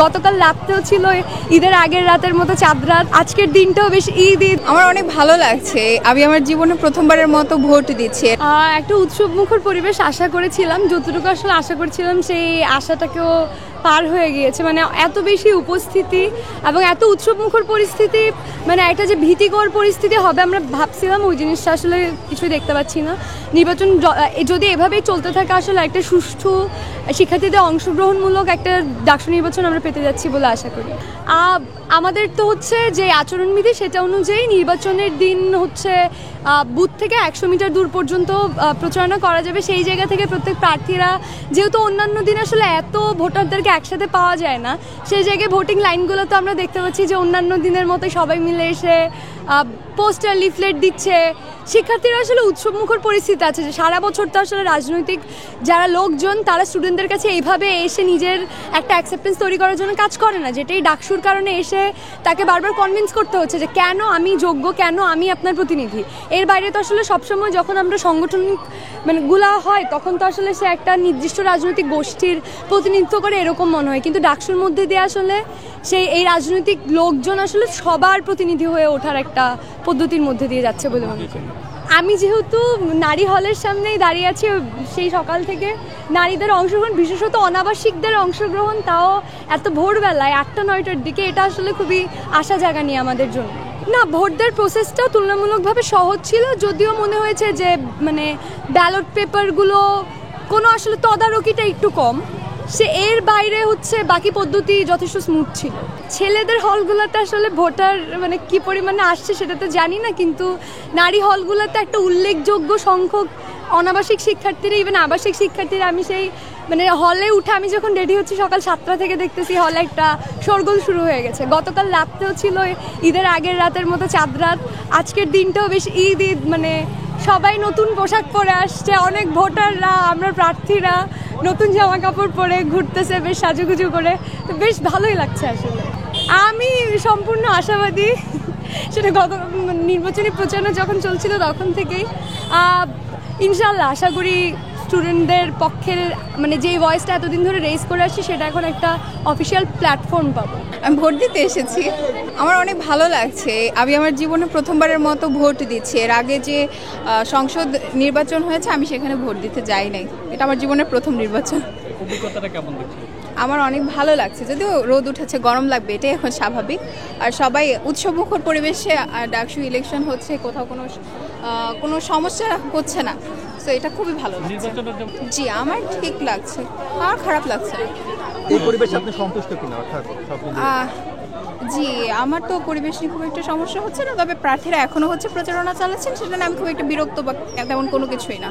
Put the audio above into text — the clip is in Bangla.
গতকাল রাতটাও ছিল ঈদের আগের রাতের মতো চাঁদ রাত, আজকের দিনটাও বেশ ঈদ। আমার অনেক ভালো লাগছে, আমি আমার জীবনে প্রথমবারের মতো ভোট দিচ্ছি। একটা উৎসবমুখর পরিবেশ আশা করেছিলাম, যতটুকু আসলে আশা করেছিলাম সেই আশাটাকেও পার হয়ে গিয়েছে। মানে এত বেশি উপস্থিতি এবং এত উৎসবমুখর পরিস্থিতি, মানে একটা যে ভীতিকর পরিস্থিতি হবে আমরা ভাবছিলাম, ওই জিনিসটা আসলে কিছুই দেখতে পাচ্ছি না। নির্বাচন যদি এভাবেই চলতে থাকে আসলে একটা সুষ্ঠু শিক্ষার্থীদের অংশগ্রহণমূলক একটা ডাকসু নির্বাচন আমরা পেতে যাচ্ছি বলে আশা করি। আমাদের তো হচ্ছে যে আচরণবিধি সেটা অনুযায়ী নির্বাচনের দিন হচ্ছে বুথ থেকে 100 মিটার দূর পর্যন্ত প্রচারণা করা যাবে। সেই জায়গা থেকে প্রত্যেক প্রার্থীরা, যেহেতু অন্যান্য দিন আসলে এত ভোটারদেরকে একসাথে পাওয়া যায় না, সেই জায়গায় ভোটিং লাইনগুলো তো আমরা দেখতে পাচ্ছি যে অন্যান্য দিনের মতো সবাই মিলে এসে পোস্টার লিফলেট দিচ্ছে। শিক্ষার্থীরা আসলে উৎসবমুখর পরিস্থিতি আছে, যে সারা বছর তো আসলে রাজনৈতিক যারা লোকজন তারা স্টুডেন্টদের কাছে এইভাবে এসে নিজের একটা অ্যাকসেপ্টেন্স তৈরি করার জন্য কাজ করে না, যেটাই ডাকসুর কারণে এসে তাকে বারবার কনভিন্স করতে হচ্ছে যে কেন আমি যোগ্য, কেন আমি আপনার প্রতিনিধি। এর বাইরে তো আসলে সবসময় যখন আমরা সংগঠনিক গুলা হয় তখন তো আসলে সে একটা নির্দিষ্ট রাজনৈতিক গোষ্ঠীর প্রতিনিধিত্ব করে এরকম মনে হয়, কিন্তু ডাকসুর মধ্যে দিয়ে আসলে এই রাজনৈতিক লোকজন আসলে সবার প্রতিনিধি হয়ে ওঠার একটা পদ্ধতির মধ্যে দিয়ে যাচ্ছে বলে মনে করি। আমি যেহেতু নারী হলের সামনেই দাঁড়িয়ে আছি, সেই সকাল থেকে নারীদের অংশগ্রহণ, বিশেষত অনাবাসিকদের অংশগ্রহণ, তাও এত ভোরবেলায় 8টা-9টার দিকে, এটা আসলে খুবই আশা জাগানি আমাদের জন্য। না, ভোট দেওয়ার প্রসেসটা তুলনামূলকভাবে সহজ ছিল, যদিও মনে হয়েছে যে মানে ব্যালট পেপারগুলো কোনো আসলে তদারকিটা একটু কম, সে এর বাইরে হচ্ছে বাকি পদ্ধতি যথেষ্ট স্মুথ ছিল। ছেলেদের হলগুলোতে আসলে ভোটার মানে কি পরিমাণে আসছে সেটা তো জানি না, কিন্তু নারী হলগুলোতে একটা উল্লেখযোগ্য সংখ্যক অনাবাসিক শিক্ষার্থীরা, ইভেন আবাসিক শিক্ষার্থীরা, আমি সেই মানে হলে উঠে আমি যখন রেডি হচ্ছি সকাল 7টা থেকে দেখতেছি হলে একটা শোরগোল শুরু হয়ে গেছে। গতকাল রাতটাও ছিল ঈদের আগের রাতের মতো চাঁদ রাত, আজকের দিনটাও বেশ ঈদ। মানে সবাই নতুন পোশাক পরে আসছে, অনেক ভোটাররা, আমরা প্রার্থীরা নতুন জামা কাপড় পরে ঘুরতেছে বেশ সাজুগুজু করে, বেশ ভালোই লাগছে আসলে। আমি সম্পূর্ণ আশাবাদী, সেটা নির্বাচনী প্রচারণা যখন চলছিল তখন থেকেই। ইনশাল্লাহ আশা করি স্টুডেন্টদের পক্ষের মানে যে ভয়েসটা এতদিন ধরে রেজ করে আসছি সেটা এখন একটা অফিসিয়াল প্ল্যাটফর্ম পাবো। আমি ভোট দিতে এসেছি, আমার অনেক ভালো লাগছে, আমি আমার জীবনে প্রথমবারের মতো ভোট দিচ্ছি। এর আগে যে সংসদ নির্বাচন হয়েছে আমি সেখানে ভোট দিতে যাই নাই, এটা আমার জীবনের প্রথম নির্বাচন। অভিজ্ঞতাটা কেমন দেখছেন? আমার অনেক ভালো লাগছে, যদিও রোদ উঠেছে, গরম লাগবে, এটাই এখন স্বাভাবিক। আর সবাই উৎসবমুখর পরিবেশে ডাকসু ইলেকশন হচ্ছে, কোথাও কোনো সমস্যা হচ্ছে না, তো এটা খুবই ভালো লাগছে। জি, আমার ঠিক লাগছে, আমার খারাপ লাগছে না। এই পরিবেশে আপনি সন্তুষ্ট কিনা? জি, আমার তো পরিবেশ নিয়ে খুব একটা সমস্যা হচ্ছে না, তবে প্রার্থীরা এখনো হচ্ছে প্রচারণা চালাচ্ছেন, সেটা নিয়ে আমি খুব একটা বিরক্ত বা তেমন কোনো কিছুই না।